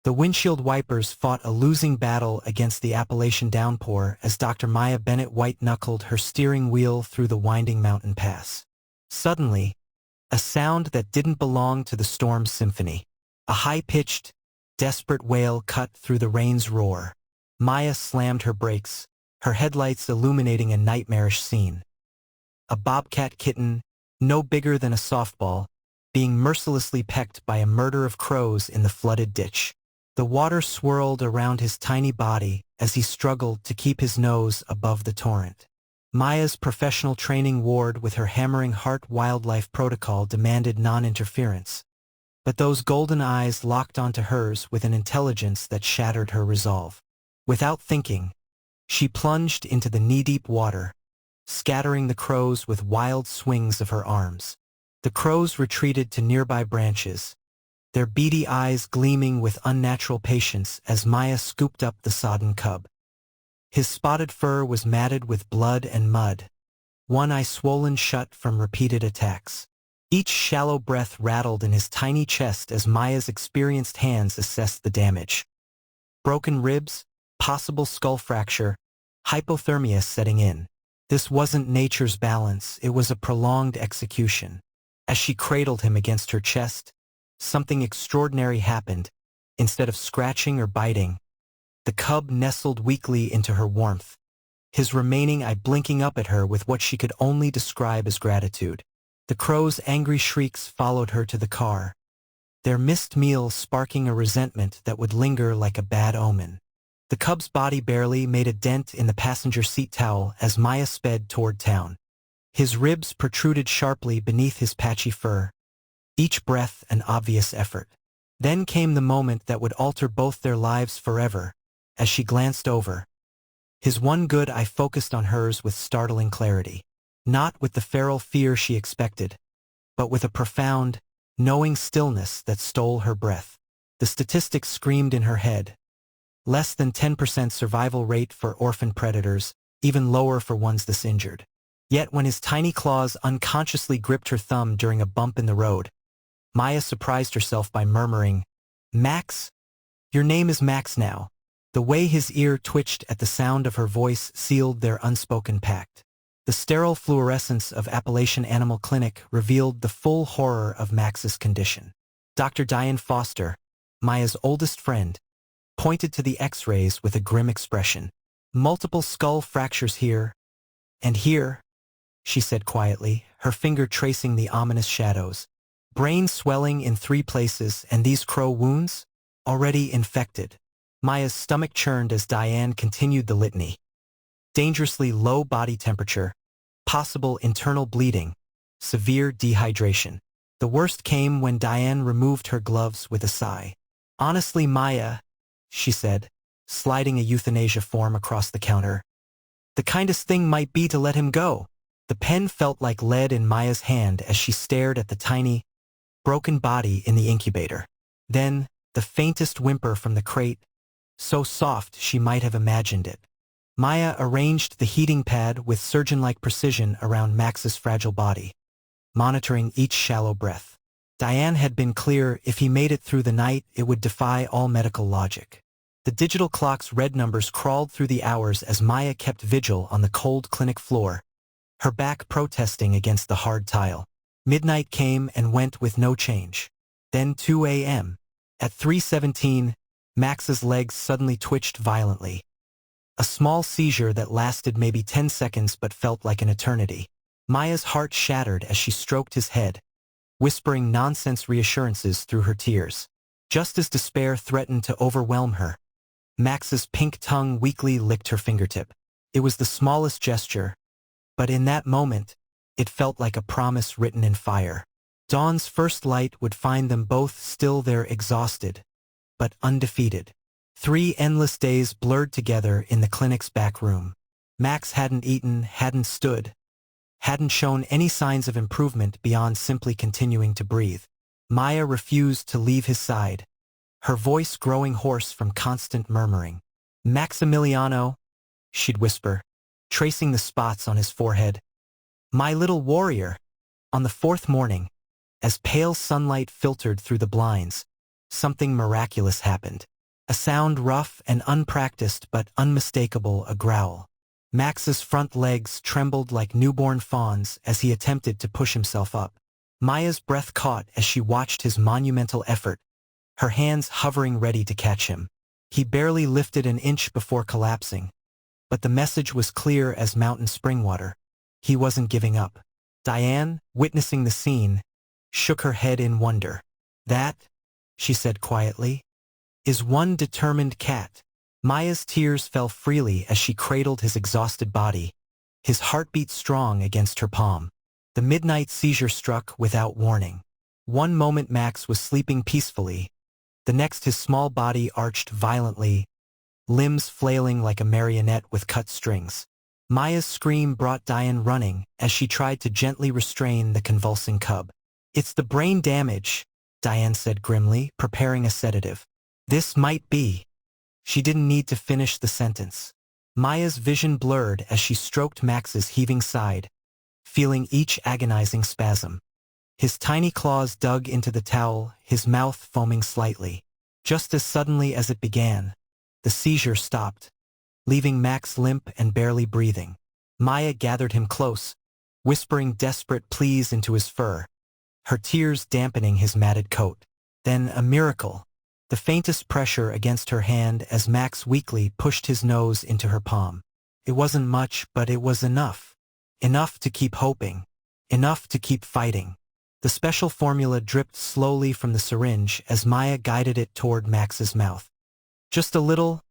The windshield wipers fought a losing battle against the Appalachian downpour as Dr. Maya Bennett white-knuckled her steering wheel through the winding mountain pass. Suddenly, a sound that didn't belong to the storm's symphony. A high-pitched, desperate wail cut through the rain's roar. Maya slammed her brakes, her headlights illuminating a nightmarish scene. A bobcat kitten, no bigger than a softball, being mercilessly pecked by a murder of crows in the flooded ditch. The water swirled around his tiny body as he struggled to keep his nose above the torrent. Maya's professional training ward with her hammering heart wildlife protocol demanded non-interference. But those golden eyes locked onto hers with an intelligence that shattered her resolve. Without thinking, she plunged into the knee-deep water, scattering the crows with wild swings of her arms. The crows retreated to nearby branches, their beady eyes gleaming with unnatural patience as Maya scooped up the sodden cub. His spotted fur was matted with blood and mud, one eye swollen shut from repeated attacks. Each shallow breath rattled in his tiny chest as Maya's experienced hands assessed the damage. Broken ribs, possible skull fracture, hypothermia setting in. This wasn't nature's balance, it was a prolonged execution. As she cradled him against her chest, something extraordinary happened. Instead of scratching or biting, the cub nestled weakly into her warmth, his remaining eye blinking up at her with what she could only describe as gratitude. The crow's angry shrieks followed her to the car, their missed meal sparking a resentment that would linger like a bad omen. The cub's body barely made a dent in the passenger seat towel as Maya sped toward town. His ribs protruded sharply beneath his patchy fur, each breath an obvious effort. Then came the moment that would alter both their lives forever. As she glanced over, his one good eye focused on hers with startling clarity. Not with the feral fear she expected, but with a profound, knowing stillness that stole her breath. The statistics screamed in her head. Less than 10% survival rate for orphan predators, even lower for ones this injured. Yet when his tiny claws unconsciously gripped her thumb during a bump in the road, Maya surprised herself by murmuring, "Max? Your name is Max now." The way his ear twitched at the sound of her voice sealed their unspoken pact. The sterile fluorescence of Appalachian Animal Clinic revealed the full horror of Max's condition. Dr. Diane Foster, Maya's oldest friend, pointed to the X-rays with a grim expression. "Multiple skull fractures here, and here," she said quietly, her finger tracing the ominous shadows. "Brain swelling in 3 places, and these crow wounds? Already infected." Maya's stomach churned as Diane continued the litany. Dangerously low body temperature, possible internal bleeding, severe dehydration. The worst came when Diane removed her gloves with a sigh. "Honestly, Maya," she said, sliding a euthanasia form across the counter, "the kindest thing might be to let him go." The pen felt like lead in Maya's hand as she stared at the tiny, broken body in the incubator. Then, the faintest whimper from the crate, so soft she might have imagined it. Maya arranged the heating pad with surgeon-like precision around Max's fragile body, monitoring each shallow breath. Diane had been clear, if he made it through the night, it would defy all medical logic. The digital clock's red numbers crawled through the hours as Maya kept vigil on the cold clinic floor, her back protesting against the hard tile. Midnight came and went with no change. Then 2 a.m. At 3:17, Max's legs suddenly twitched violently. A small seizure that lasted maybe 10 seconds but felt like an eternity. Maya's heart shattered as she stroked his head, whispering nonsense reassurances through her tears. Just as despair threatened to overwhelm her, Max's pink tongue weakly licked her fingertip. It was the smallest gesture, but in that moment, it felt like a promise written in fire. Dawn's first light would find them both still there, exhausted, but undefeated. 3 endless days blurred together in the clinic's back room. Max hadn't eaten, hadn't stood, hadn't shown any signs of improvement beyond simply continuing to breathe. Maya refused to leave his side, her voice growing hoarse from constant murmuring. "Maximiliano," she'd whisper, tracing the spots on his forehead. "My little warrior." On the 4th morning, as pale sunlight filtered through the blinds, something miraculous happened. A sound rough and unpracticed but unmistakable, a growl. Max's front legs trembled like newborn fawns as he attempted to push himself up. Maya's breath caught as she watched his monumental effort, her hands hovering ready to catch him. He barely lifted an inch before collapsing, but the message was clear as mountain spring water. He wasn't giving up. Diane, witnessing the scene, shook her head in wonder. "That," she said quietly, "is one determined cat." Maya's tears fell freely as she cradled his exhausted body, his heartbeat strong against her palm. The midnight seizure struck without warning. One moment Max was sleeping peacefully, the next his small body arched violently, limbs flailing like a marionette with cut strings. Maya's scream brought Diane running as she tried to gently restrain the convulsing cub. "It's the brain damage," Diane said grimly, preparing a sedative. "This might be." She didn't need to finish the sentence. Maya's vision blurred as she stroked Max's heaving side, feeling each agonizing spasm. His tiny claws dug into the towel, his mouth foaming slightly. Just as suddenly as it began, the seizure stopped, leaving Max limp and barely breathing. Maya gathered him close, whispering desperate pleas into his fur, her tears dampening his matted coat. Then a miracle. The faintest pressure against her hand as Max weakly pushed his nose into her palm. It wasn't much, but it was enough. Enough to keep hoping. Enough to keep fighting. The special formula dripped slowly from the syringe as Maya guided it toward Max's mouth. "Just a little,"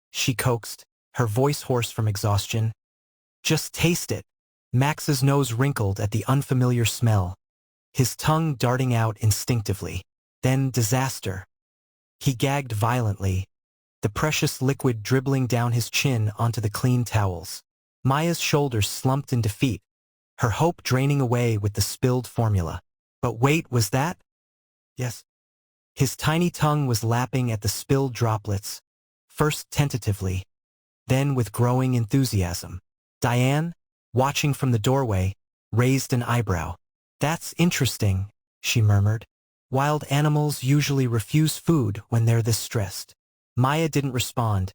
she coaxed, her voice hoarse from exhaustion. "Just taste it." Max's nose wrinkled at the unfamiliar smell, his tongue darting out instinctively. Then disaster. He gagged violently, the precious liquid dribbling down his chin onto the clean towels. Maya's shoulders slumped in defeat, her hope draining away with the spilled formula. But wait, was that? Yes. His tiny tongue was lapping at the spilled droplets, first tentatively, then with growing enthusiasm. Diane, watching from the doorway, raised an eyebrow. "That's interesting," she murmured. "Wild animals usually refuse food when they're this stressed." Maya didn't respond,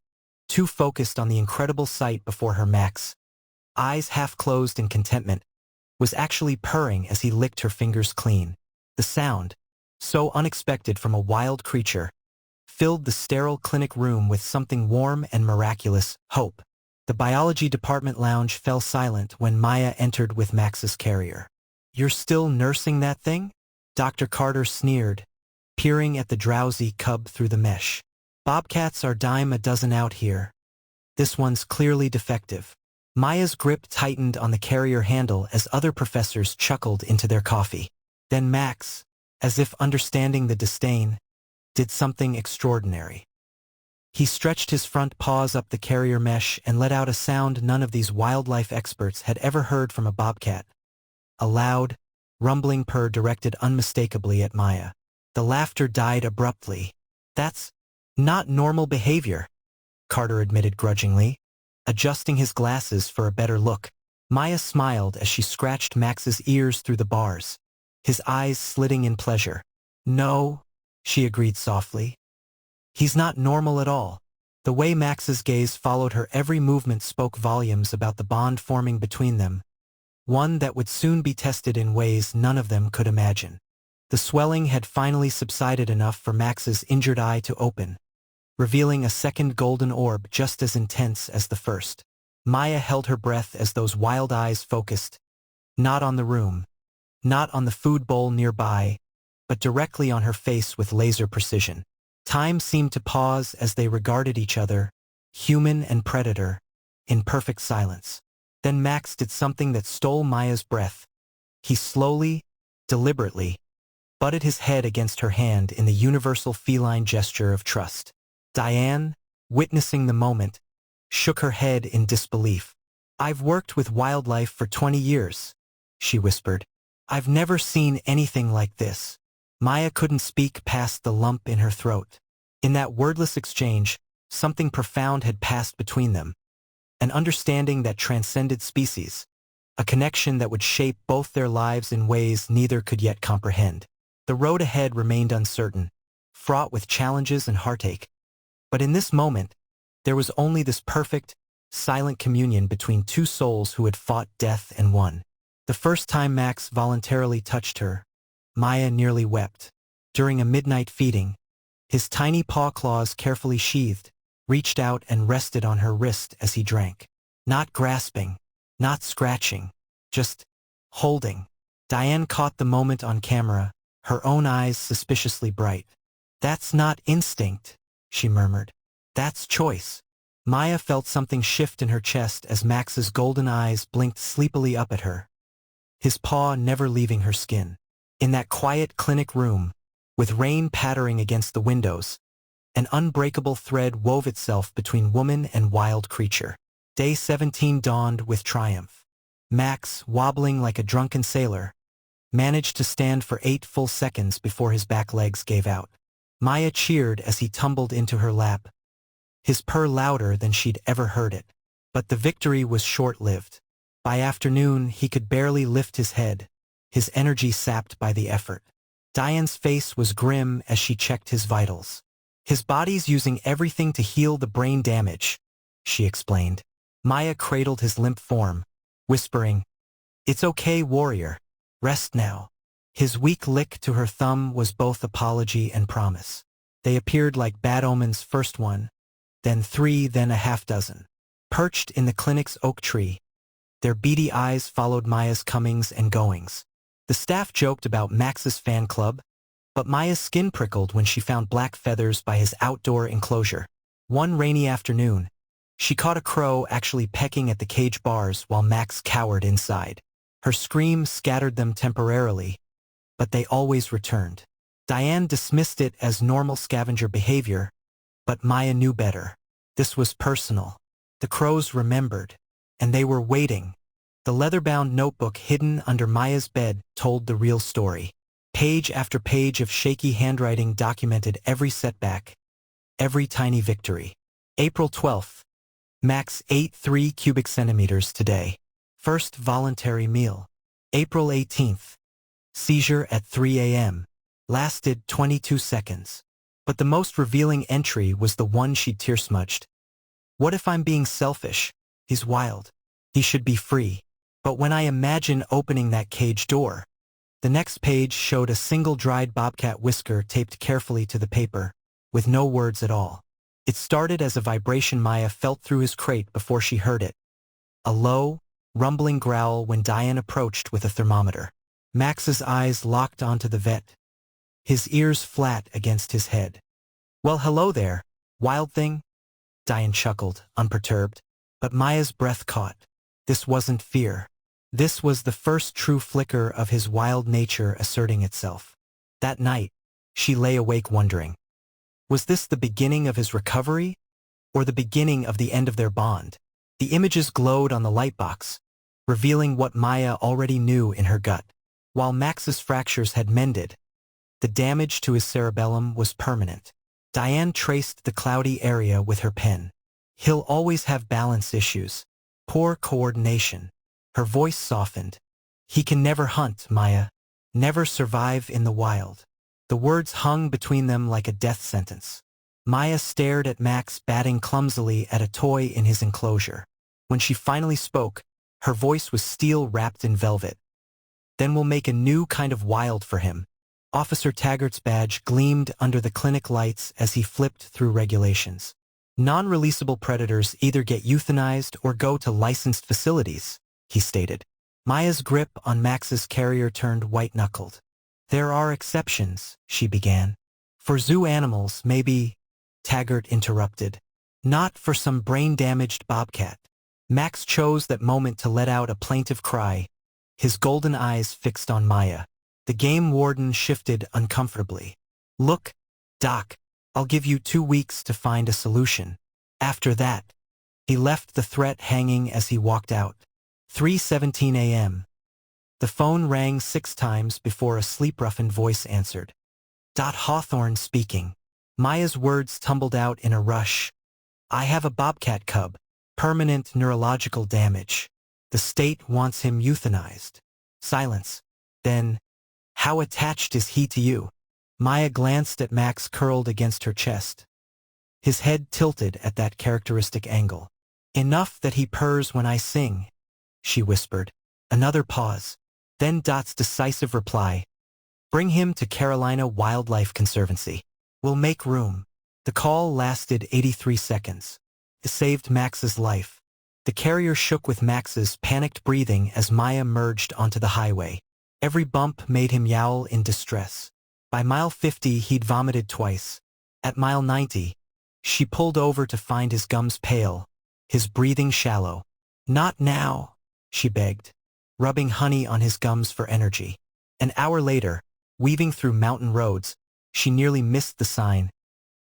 too focused on the incredible sight before her. Max, eyes half closed in contentment, was actually purring as he licked her fingers clean. The sound, so unexpected from a wild creature, filled the sterile clinic room with something warm and miraculous, hope. The biology department lounge fell silent when Maya entered with Max's carrier. "You're still nursing that thing?" Dr. Carter sneered, peering at the drowsy cub through the mesh. "Bobcats are dime a dozen out here. This one's clearly defective." Maya's grip tightened on the carrier handle as other professors chuckled into their coffee. Then Max, as if understanding the disdain, did something extraordinary. He stretched his front paws up the carrier mesh and let out a sound none of these wildlife experts had ever heard from a bobcat. A loud, rumbling purr directed unmistakably at Maya. The laughter died abruptly. "That's not normal behavior," Carter admitted grudgingly, adjusting his glasses for a better look. Maya smiled as she scratched Max's ears through the bars, his eyes slitting in pleasure. "No," she agreed softly. "He's not normal at all." The way Max's gaze followed her every movement spoke volumes about the bond forming between them, one that would soon be tested in ways none of them could imagine. The swelling had finally subsided enough for Max's injured eye to open, revealing a second golden orb just as intense as the first. Maya held her breath as those wild eyes focused, not on the room, not on the food bowl nearby, but directly on her face with laser precision. Time seemed to pause as they regarded each other, human and predator, in perfect silence. Then Max did something that stole Maya's breath. He slowly, deliberately, butted his head against her hand in the universal feline gesture of trust. Diane, witnessing the moment, shook her head in disbelief. "I've worked with wildlife for 20 years, she whispered. "I've never seen anything like this." Maya couldn't speak past the lump in her throat. In that wordless exchange, something profound had passed between them. An understanding that transcended species. A connection that would shape both their lives in ways neither could yet comprehend. The road ahead remained uncertain, fraught with challenges and heartache. But in this moment, there was only this perfect, silent communion between two souls who had fought death and won. The first time Max voluntarily touched her, Maya nearly wept. During a midnight feeding, his tiny paw claws carefully sheathed, reached out and rested on her wrist as he drank. Not grasping, not scratching, just holding. Diane caught the moment on camera, her own eyes suspiciously bright. "That's not instinct," she murmured. "That's choice." Maya felt something shift in her chest as Max's golden eyes blinked sleepily up at her, his paw never leaving her skin. In that quiet clinic room, with rain pattering against the windows, an unbreakable thread wove itself between woman and wild creature. Day 17 dawned with triumph. Max, wobbling like a drunken sailor, managed to stand for 8 full seconds before his back legs gave out. Maya cheered as he tumbled into her lap, his purr louder than she'd ever heard it. But the victory was short-lived. By afternoon, he could barely lift his head, his energy sapped by the effort. Diane's face was grim as she checked his vitals. "His body's using everything to heal the brain damage," she explained. Maya cradled his limp form, whispering, "It's okay, warrior. Rest now." His weak lick to her thumb was both apology and promise. They appeared like bad omens, first one, then 3, then a half-dozen. Perched in the clinic's oak tree, their beady eyes followed Maya's comings and goings. The staff joked about Max's fan club, but Maya's skin prickled when she found black feathers by his outdoor enclosure. One rainy afternoon, she caught a crow actually pecking at the cage bars while Max cowered inside. Her scream scattered them temporarily, but they always returned. Diane dismissed it as normal scavenger behavior, but Maya knew better. This was personal. The crows remembered, and they were waiting. The leather-bound notebook hidden under Maya's bed told the real story. Page after page of shaky handwriting documented every setback, every tiny victory. April 12th. Max ate 3 cubic centimeters today. First voluntary meal. April 18th. Seizure at 3 a.m. Lasted 22 seconds. But the most revealing entry was the one she'd tear-smudged. "What if I'm being selfish? He's wild. He should be free." But when I imagine opening that cage door, the next page showed a single dried bobcat whisker taped carefully to the paper, with no words at all. It started as a vibration Maya felt through his crate before she heard it. A low, rumbling growl when Diane approached with a thermometer. Max's eyes locked onto the vet, his ears flat against his head. "Well, hello there, wild thing," Diane chuckled, unperturbed. But Maya's breath caught. This wasn't fear. This was the first true flicker of his wild nature asserting itself. That night, she lay awake wondering, was this the beginning of his recovery, or the beginning of the end of their bond? The images glowed on the lightbox, revealing what Maya already knew in her gut. While Max's fractures had mended, the damage to his cerebellum was permanent. Diane traced the cloudy area with her pen. "He'll always have balance issues. Poor coordination." Her voice softened. "He can never hunt, Maya. Never survive in the wild." The words hung between them like a death sentence. Maya stared at Max batting clumsily at a toy in his enclosure. When she finally spoke, her voice was steel wrapped in velvet. "Then we'll make a new kind of wild for him." Officer Taggart's badge gleamed under the clinic lights as he flipped through regulations. "Non-releasable predators either get euthanized or go to licensed facilities," he stated. Maya's grip on Max's carrier turned white-knuckled. "There are exceptions," she began. "For zoo animals, maybe," Taggart interrupted. "Not for some brain-damaged bobcat." Max chose that moment to let out a plaintive cry, his golden eyes fixed on Maya. The game warden shifted uncomfortably. "Look, Doc, I'll give you 2 weeks to find a solution. After that," he left the threat hanging as he walked out. 3:17 a.m. The phone rang 6 times before a sleep-roughened voice answered. Hawthorne speaking. Maya's words tumbled out in a rush. "I have a bobcat cub. Permanent neurological damage. The state wants him euthanized." Silence. Then, "How attached is he to you?" Maya glanced at Max curled against her chest. His head tilted at that characteristic angle. "Enough that he purrs when I sing," she whispered. Another pause. Then Dot's decisive reply. "Bring him to Carolina Wildlife Conservancy. We'll make room." The call lasted 83 seconds. It saved Max's life. The carrier shook with Max's panicked breathing as Maya merged onto the highway. Every bump made him yowl in distress. By mile 50, he'd vomited twice. At mile 90, she pulled over to find his gums pale, his breathing shallow. "Not now," she begged, rubbing honey on his gums for energy. An hour later, weaving through mountain roads, she nearly missed the sign.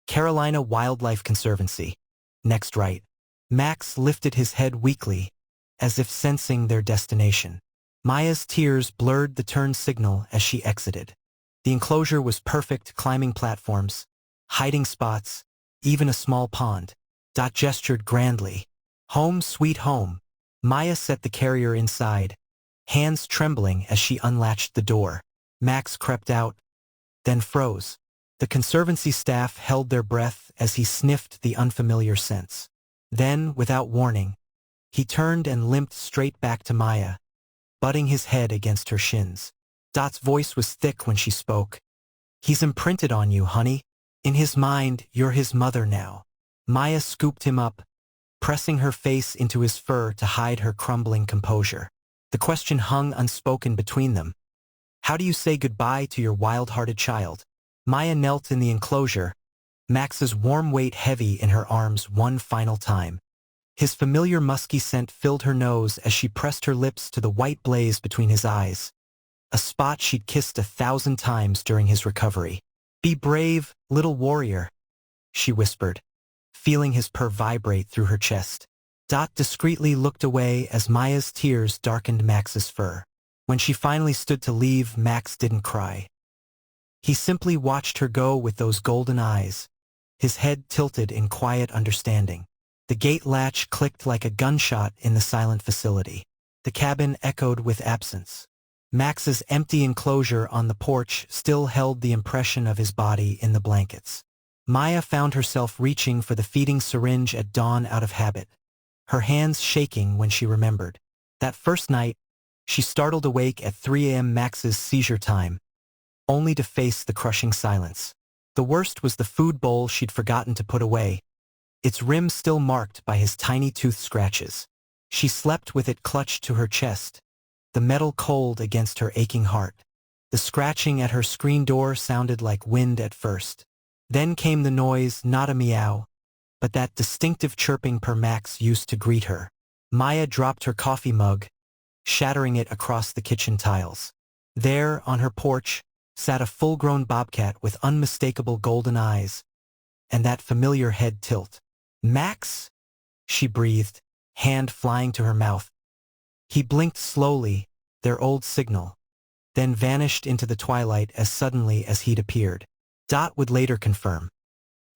Carolina Wildlife Conservancy. Next right. Max lifted his head weakly, as if sensing their destination. Maya's tears blurred the turn signal as she exited. The enclosure was perfect, climbing platforms, hiding spots, even a small pond. Dot gestured grandly. "Home sweet home." Maya set the carrier inside, hands trembling as she unlatched the door. Max crept out, then froze. The conservancy staff held their breath as he sniffed the unfamiliar scents. Then, without warning, he turned and limped straight back to Maya, butting his head against her shins. Dot's voice was thick when she spoke. "He's imprinted on you, honey. In his mind, you're his mother now." Maya scooped him up, pressing her face into his fur to hide her crumbling composure. The question hung unspoken between them. "How do you say goodbye to your wild-hearted child?" Maya knelt in the enclosure, Max's warm weight heavy in her arms one final time. His familiar musky scent filled her nose as she pressed her lips to the white blaze between his eyes, a spot she'd kissed 1,000 times during his recovery. "Be brave, little warrior," she whispered, feeling his purr vibrate through her chest. Dot discreetly looked away as Maya's tears darkened Max's fur. When she finally stood to leave, Max didn't cry. He simply watched her go with those golden eyes, his head tilted in quiet understanding. The gate latch clicked like a gunshot in the silent facility. The cabin echoed with absence. Max's empty enclosure on the porch still held the impression of his body in the blankets. Maya found herself reaching for the feeding syringe at dawn out of habit, her hands shaking when she remembered. That first night, she startled awake at 3 a.m. Max's seizure time, only to face the crushing silence. The worst was the food bowl she'd forgotten to put away, its rim still marked by his tiny tooth scratches. She slept with it clutched to her chest, the metal cold against her aching heart. The scratching at her screen door sounded like wind at first. Then came the noise, not a meow, but that distinctive chirping Max used to greet her. Maya dropped her coffee mug, shattering it across the kitchen tiles. There, on her porch, sat a full-grown bobcat with unmistakable golden eyes, and that familiar head tilt. "Max?" she breathed, hand flying to her mouth. He blinked slowly, their old signal, then vanished into the twilight as suddenly as he'd appeared. Dot would later confirm.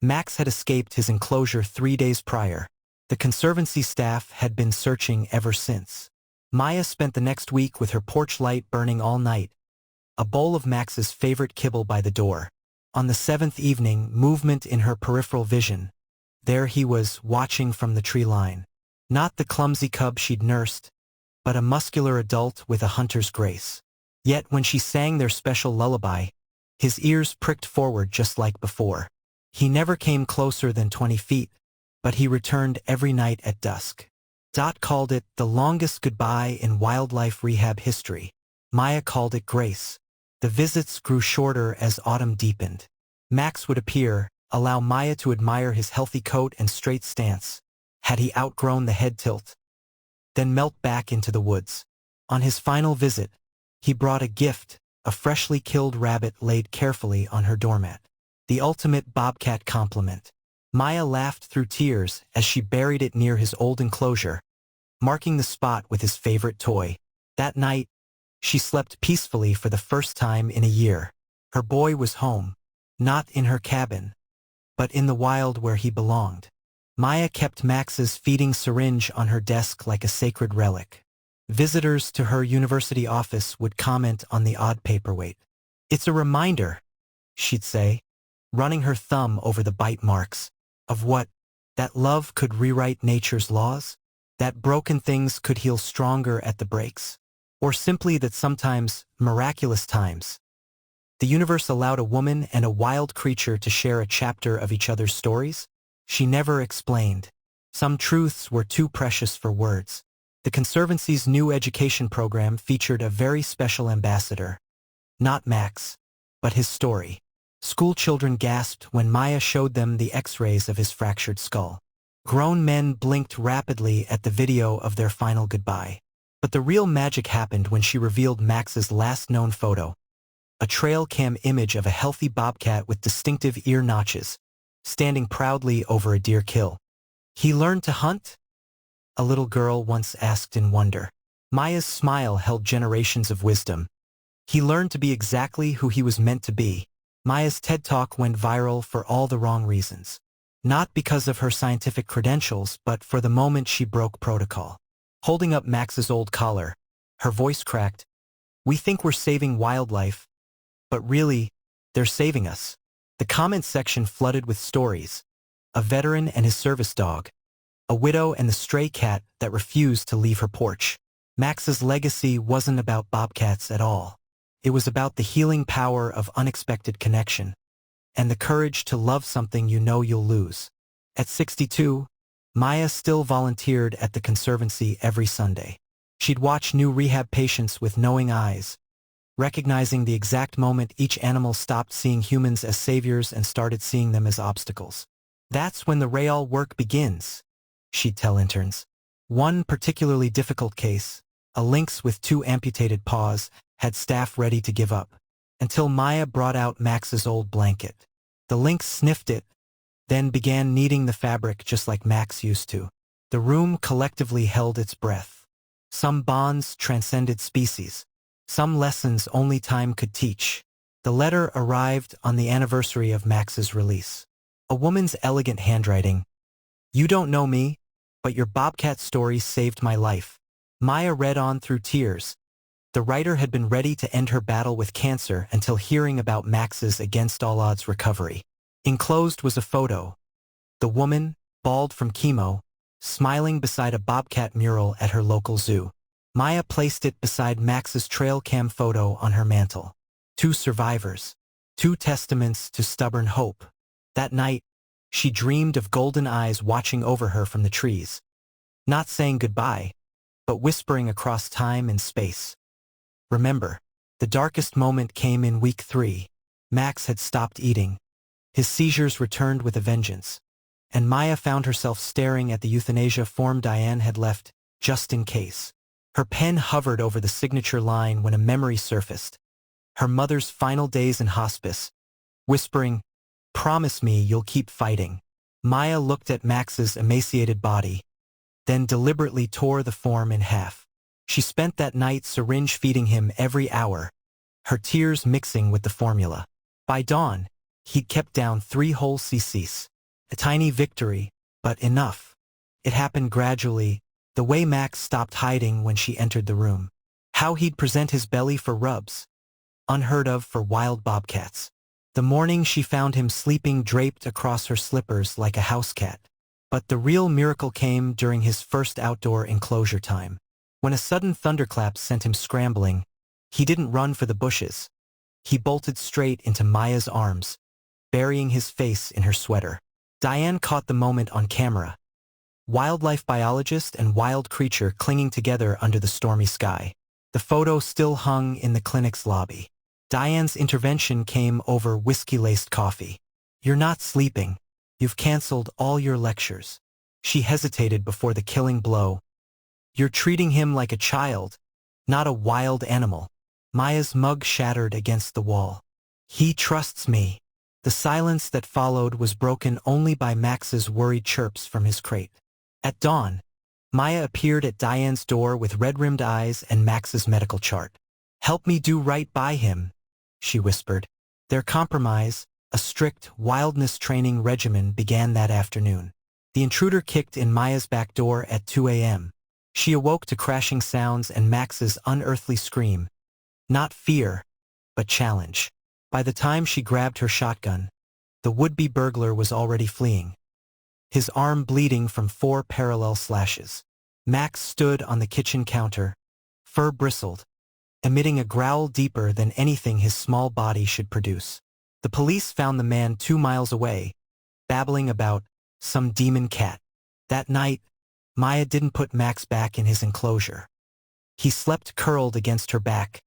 Max had escaped his enclosure 3 days prior. The conservancy staff had been searching ever since. Maya spent the next week with her porch light burning all night, a bowl of Max's favorite kibble by the door. On the 7th evening, movement in her peripheral vision. There he was, watching from the tree line. Not the clumsy cub she'd nursed, but a muscular adult with a hunter's grace. Yet when she sang their special lullaby, his ears pricked forward just like before. He never came closer than 20 feet, but he returned every night at dusk. Dot called it the longest goodbye in wildlife rehab history. Maya called it grace. The visits grew shorter as autumn deepened. Max would appear, allow Maya to admire his healthy coat and straight stance, had he outgrown the head tilt, then melt back into the woods. On his final visit, he brought a gift, a freshly killed rabbit laid carefully on her doormat. The ultimate bobcat compliment. Maya laughed through tears as she buried it near his old enclosure, marking the spot with his favorite toy. That night, she slept peacefully for the first time in a year. Her boy was home, not in her cabin, but in the wild where he belonged. Maya kept Max's feeding syringe on her desk like a sacred relic. Visitors to her university office would comment on the odd paperweight. "It's a reminder," she'd say, running her thumb over the bite marks. Of what? That love could rewrite nature's laws? That broken things could heal stronger at the breaks? Or simply that sometimes, miraculous times, the universe allowed a woman and a wild creature to share a chapter of each other's stories? She never explained. Some truths were too precious for words. The Conservancy's new education program featured a very special ambassador. Not Max, but his story. School children gasped when Maya showed them the X-rays of his fractured skull. Grown men blinked rapidly at the video of their final goodbye. But the real magic happened when she revealed Max's last known photo. A trail cam image of a healthy bobcat with distinctive ear notches, standing proudly over a deer kill. He learned to hunt? A little girl once asked in wonder. Maya's smile held generations of wisdom. He learned to be exactly who he was meant to be. Maya's TED Talk went viral for all the wrong reasons. Not because of her scientific credentials, but for the moment she broke protocol. Holding up Max's old collar, her voice cracked. We think we're saving wildlife, but really, they're saving us. The comment section flooded with stories. A veteran and his service dog. A widow and the stray cat that refused to leave her porch. Max's legacy wasn't about bobcats at all. It was about the healing power of unexpected connection. And the courage to love something you know you'll lose. At 62, Maya still volunteered at the Conservancy every Sunday. She'd watch new rehab patients with knowing eyes, recognizing the exact moment each animal stopped seeing humans as saviors and started seeing them as obstacles. That's when the real work begins, she'd tell interns. One particularly difficult case, a lynx with 2 amputated paws, had staff ready to give up, until Maya brought out Max's old blanket. The lynx sniffed it, then began kneading the fabric just like Max used to. The room collectively held its breath. Some bonds transcended species. Some lessons only time could teach. The letter arrived on the anniversary of Max's release. A woman's elegant handwriting. You don't know me, but your bobcat story saved my life. Maya read on through tears. The writer had been ready to end her battle with cancer until hearing about Max's against-all-odds recovery. Enclosed was a photo. The woman, bald from chemo, smiling beside a bobcat mural at her local zoo. Maya placed it beside Max's trail cam photo on her mantle. 2 survivors. 2 testaments to stubborn hope. That night, she dreamed of golden eyes watching over her from the trees. Not saying goodbye, but whispering across time and space. Remember, the darkest moment came in week 3. Max had stopped eating. His seizures returned with a vengeance. And Maya found herself staring at the euthanasia form Diane had left, just in case. Her pen hovered over the signature line when a memory surfaced. Her mother's final days in hospice, whispering, "Promise me you'll keep fighting." Maya looked at Max's emaciated body, then deliberately tore the form in half. She spent that night syringe feeding him every hour, her tears mixing with the formula. By dawn, he'd kept down 3 whole cc's. A tiny victory, but enough. It happened gradually, the way Max stopped hiding when she entered the room. How he'd present his belly for rubs. Unheard of for wild bobcats. The morning she found him sleeping draped across her slippers like a house cat. But the real miracle came during his first outdoor enclosure time. When a sudden thunderclap sent him scrambling, he didn't run for the bushes. He bolted straight into Maya's arms, burying his face in her sweater. Diane caught the moment on camera. Wildlife biologist and wild creature clinging together under the stormy sky. The photo still hung in the clinic's lobby. Diane's intervention came over whiskey-laced coffee. "You're not sleeping. You've canceled all your lectures." She hesitated before the killing blow. "You're treating him like a child, not a wild animal." Maya's mug shattered against the wall. "He trusts me." The silence that followed was broken only by Max's worried chirps from his crate. At dawn, Maya appeared at Diane's door with red-rimmed eyes and Max's medical chart. "Help me do right by him," she whispered. Their compromise, a strict wildness training regimen, began that afternoon. The intruder kicked in Maya's back door at 2 a.m. She awoke to crashing sounds and Max's unearthly scream. Not fear, but challenge. By the time she grabbed her shotgun, the would-be burglar was already fleeing, his arm bleeding from 4 parallel slashes. Max stood on the kitchen counter, fur bristled, emitting a growl deeper than anything his small body should produce. The police found the man 2 miles away, babbling about some demon cat. That night, Maya didn't put Max back in his enclosure. He slept curled against her back,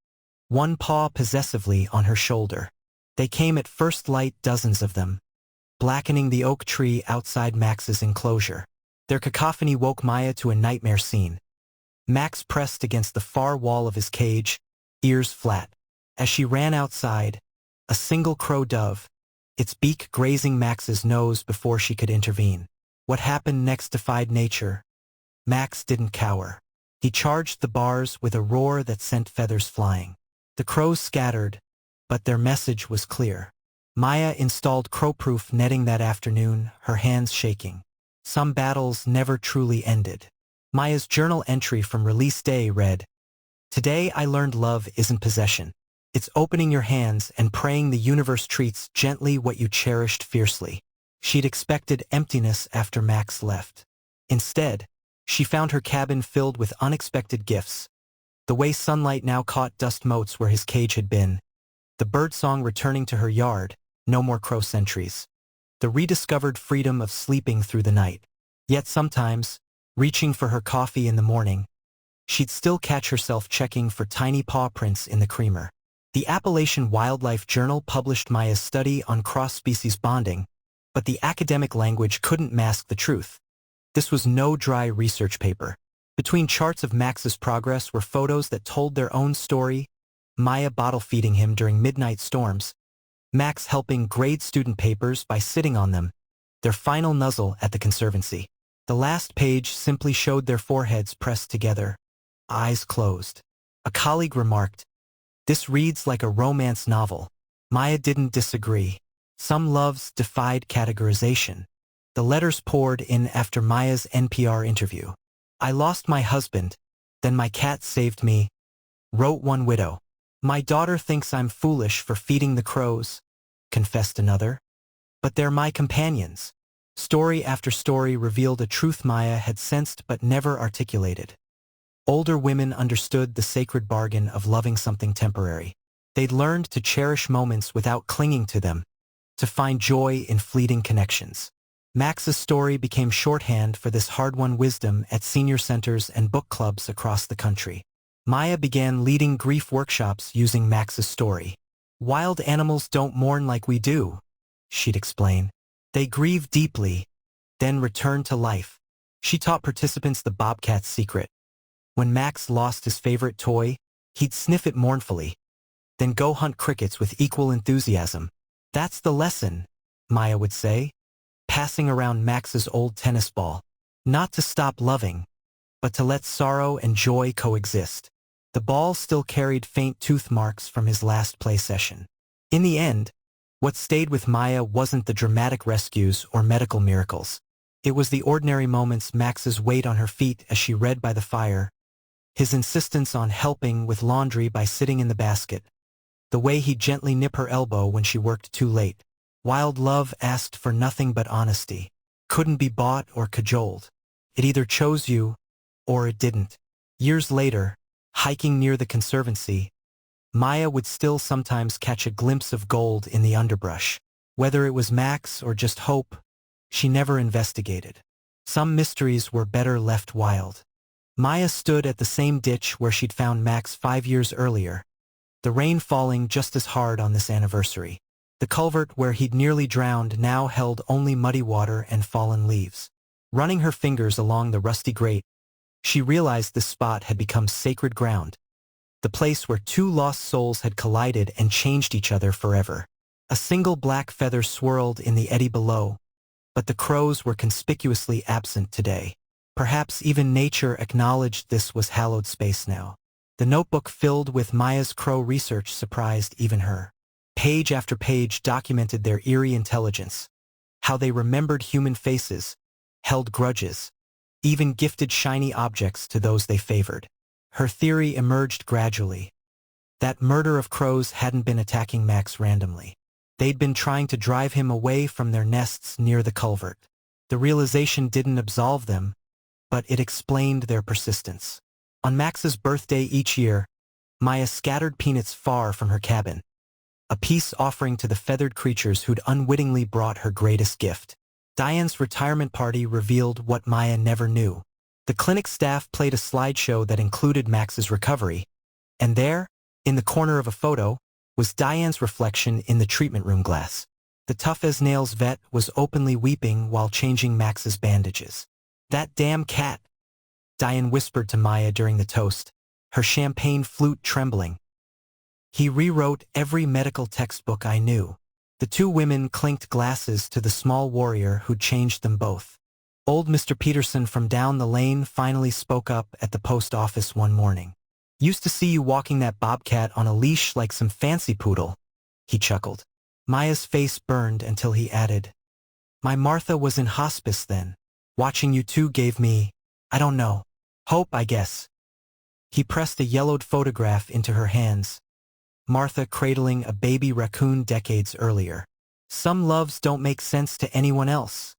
one paw possessively on her shoulder. They came at first light, dozens of them, blackening the oak tree outside Max's enclosure. Their cacophony woke Maya to a nightmare scene. Max pressed against the far wall of his cage, ears flat. As she ran outside, a single crow dove, its beak grazing Max's nose before she could intervene. What happened next defied nature. Max didn't cower. He charged the bars with a roar that sent feathers flying. The crows scattered, but their message was clear. Maya installed crow-proof netting that afternoon, her hands shaking. Some battles never truly ended. Maya's journal entry from release day read, "Today I learned love isn't possession. It's opening your hands and praying the universe treats gently what you cherished fiercely." She'd expected emptiness after Max left. Instead, she found her cabin filled with unexpected gifts. The way sunlight now caught dust motes where his cage had been. The birdsong returning to her yard, no more crow sentries. The rediscovered freedom of sleeping through the night. Yet sometimes, reaching for her coffee in the morning, she'd still catch herself checking for tiny paw prints in the creamer. The Appalachian Wildlife Journal published Maya's study on cross-species bonding, but the academic language couldn't mask the truth. This was no dry research paper. Between charts of Max's progress were photos that told their own story, Maya bottle-feeding him during midnight storms, Max helping grade student papers by sitting on them, their final nuzzle at the conservancy. The last page simply showed their foreheads pressed together, eyes closed. A colleague remarked, "This reads like a romance novel." Maya didn't disagree. Some loves defied categorization. The letters poured in after Maya's NPR interview. "I lost my husband, then my cat saved me," wrote one widow. "My daughter thinks I'm foolish for feeding the crows," confessed another. "But they're my companions." Story after story revealed a truth Maya had sensed but never articulated. Older women understood the sacred bargain of loving something temporary. They'd learned to cherish moments without clinging to them, to find joy in fleeting connections. Max's story became shorthand for this hard-won wisdom at senior centers and book clubs across the country. Maya began leading grief workshops using Max's story. "Wild animals don't mourn like we do," she'd explain. "They grieve deeply, then return to life." She taught participants the Bobcat's secret. When Max lost his favorite toy, he'd sniff it mournfully, then go hunt crickets with equal enthusiasm. "That's the lesson," Maya would say, passing around Max's old tennis ball. "Not to stop loving, but to let sorrow and joy coexist." The ball still carried faint tooth marks from his last play session. In the end, what stayed with Maya wasn't the dramatic rescues or medical miracles. It was the ordinary moments, Max's weight on her feet as she read by the fire, his insistence on helping with laundry by sitting in the basket, the way he'd gently nip her elbow when she worked too late. Wild love asked for nothing but honesty. Couldn't be bought or cajoled. It either chose you, or it didn't. Years later, hiking near the conservancy, Maya would still sometimes catch a glimpse of gold in the underbrush. Whether it was Max or just hope, she never investigated. Some mysteries were better left wild. Maya stood at the same ditch where she'd found Max 5 years earlier, the rain falling just as hard on this anniversary. The culvert where he'd nearly drowned now held only muddy water and fallen leaves. Running her fingers along the rusty grate, she realized this spot had become sacred ground, the place where 2 lost souls had collided and changed each other forever. A single black feather swirled in the eddy below, but the crows were conspicuously absent today. Perhaps even nature acknowledged this was hallowed space now. The notebook filled with Maya's crow research surprised even her. Page after page documented their eerie intelligence, how they remembered human faces, held grudges, even gifted shiny objects to those they favored. Her theory emerged gradually, That murder of crows hadn't been attacking Max randomly. They'd been trying to drive him away from their nests near the culvert. The realization didn't absolve them, but it explained their persistence. On Max's birthday each year, Maya scattered peanuts far from her cabin, a peace offering to the feathered creatures who'd unwittingly brought her greatest gift. Diane's retirement party revealed what Maya never knew. The clinic staff played a slideshow that included Max's recovery, and there, in the corner of a photo, was Diane's reflection in the treatment room glass. The tough-as-nails vet was openly weeping while changing Max's bandages. "That damn cat," Diane whispered to Maya during the toast, her champagne flute trembling. "He rewrote every medical textbook I knew." The two women clinked glasses to the small warrior who'd changed them both. Old Mr. Peterson from down the lane finally spoke up at the post office one morning. "Used to see you walking that bobcat on a leash like some fancy poodle," he chuckled. Maya's face burned until he added, "My Martha was in hospice then. Watching you two gave me, I don't know, hope, I guess." He pressed a yellowed photograph into her hands. Martha cradling a baby raccoon decades earlier. "Some loves don't make sense to anyone else,"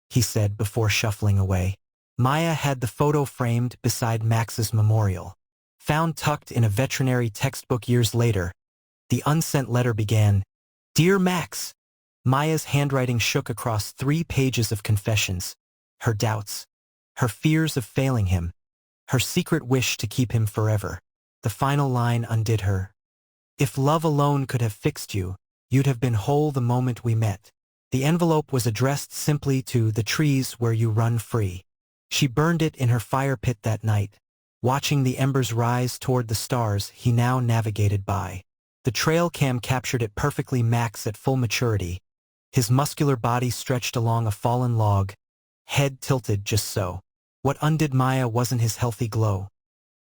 he said before shuffling away. Maya had the photo framed beside Max's memorial. Found tucked in a veterinary textbook years later, the unsent letter began, "Dear Max." Maya's handwriting shook across 3 pages of confessions, her doubts, her fears of failing him, her secret wish to keep him forever. The final line undid her. "If love alone could have fixed you, you'd have been whole the moment we met." The envelope was addressed simply to "The trees where you run free." She burned it in her fire pit that night, watching the embers rise toward the stars he now navigated by. The trail cam captured it perfectly. Max at full maturity, his muscular body stretched along a fallen log, head tilted just so. What undid Maya wasn't his healthy glow,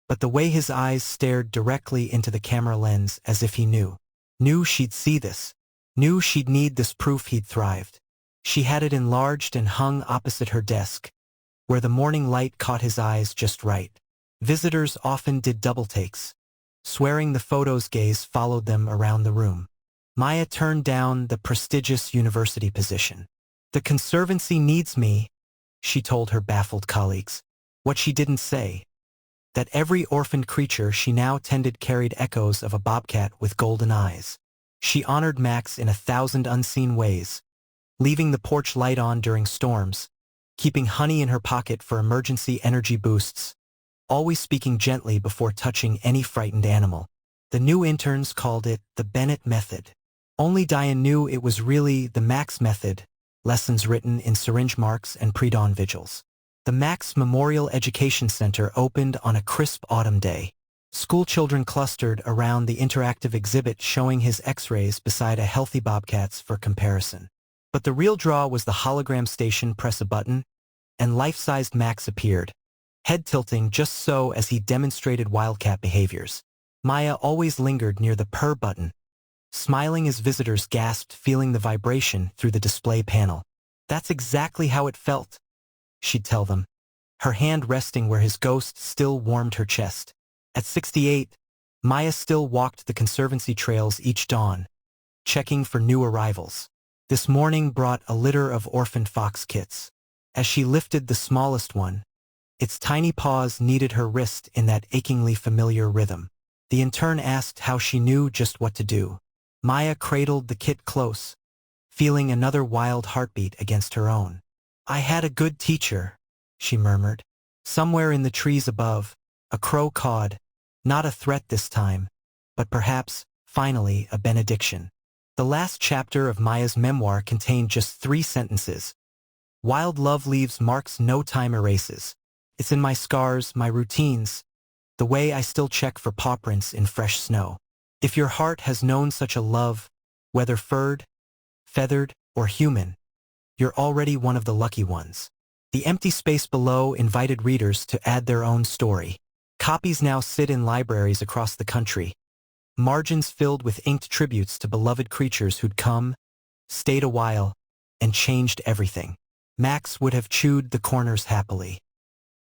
but the way his eyes stared directly into the camera lens as if he knew she'd see this, knew she'd need this proof he'd thrived. She had it enlarged and hung opposite her desk, where the morning light caught his eyes just right. Visitors often did double takes, swearing the photo's gaze followed them around the room. Maya turned down the prestigious university position. "The Conservancy needs me," she told her baffled colleagues. What she didn't say, that every orphaned creature she now tended carried echoes of a bobcat with golden eyes. She honored Max in 1,000 unseen ways, leaving the porch light on during storms, keeping honey in her pocket for emergency energy boosts, always speaking gently before touching any frightened animal. The new interns called it the Bennett method. Only Diane knew it was really the Max method, lessons written in syringe marks and pre-dawn vigils. The Max Memorial Education Center opened on a crisp autumn day. Schoolchildren clustered around the interactive exhibit showing his x-rays beside a healthy bobcat's for comparison. But the real draw was the hologram station. Press a button, and life-sized Max appeared, head tilting just so as he demonstrated wildcat behaviors. Maya always lingered near the Purr button, smiling as visitors gasped, feeling the vibration through the display panel. "That's exactly how it felt," she'd tell them, her hand resting where his ghost still warmed her chest. At 68, Maya still walked the Conservancy trails each dawn, checking for new arrivals. This morning brought a litter of orphaned fox kits. As she lifted the smallest one, its tiny paws kneaded her wrist in that achingly familiar rhythm. The intern asked how she knew just what to do. Maya cradled the kit close, feeling another wild heartbeat against her own. "I had a good teacher," she murmured. Somewhere in the trees above, a crow cawed, not a threat this time, but perhaps, finally, a benediction. The last chapter of Maya's memoir contained just 3 sentences. "Wild love leaves marks no time erases. It's in my scars, my routines, the way I still check for paw prints in fresh snow. If your heart has known such a love, whether furred, feathered, or human, you're already one of the lucky ones." The empty space below invited readers to add their own story. Copies now sit in libraries across the country, margins filled with inked tributes to beloved creatures who'd come, stayed a while, and changed everything. Max would have chewed the corners happily.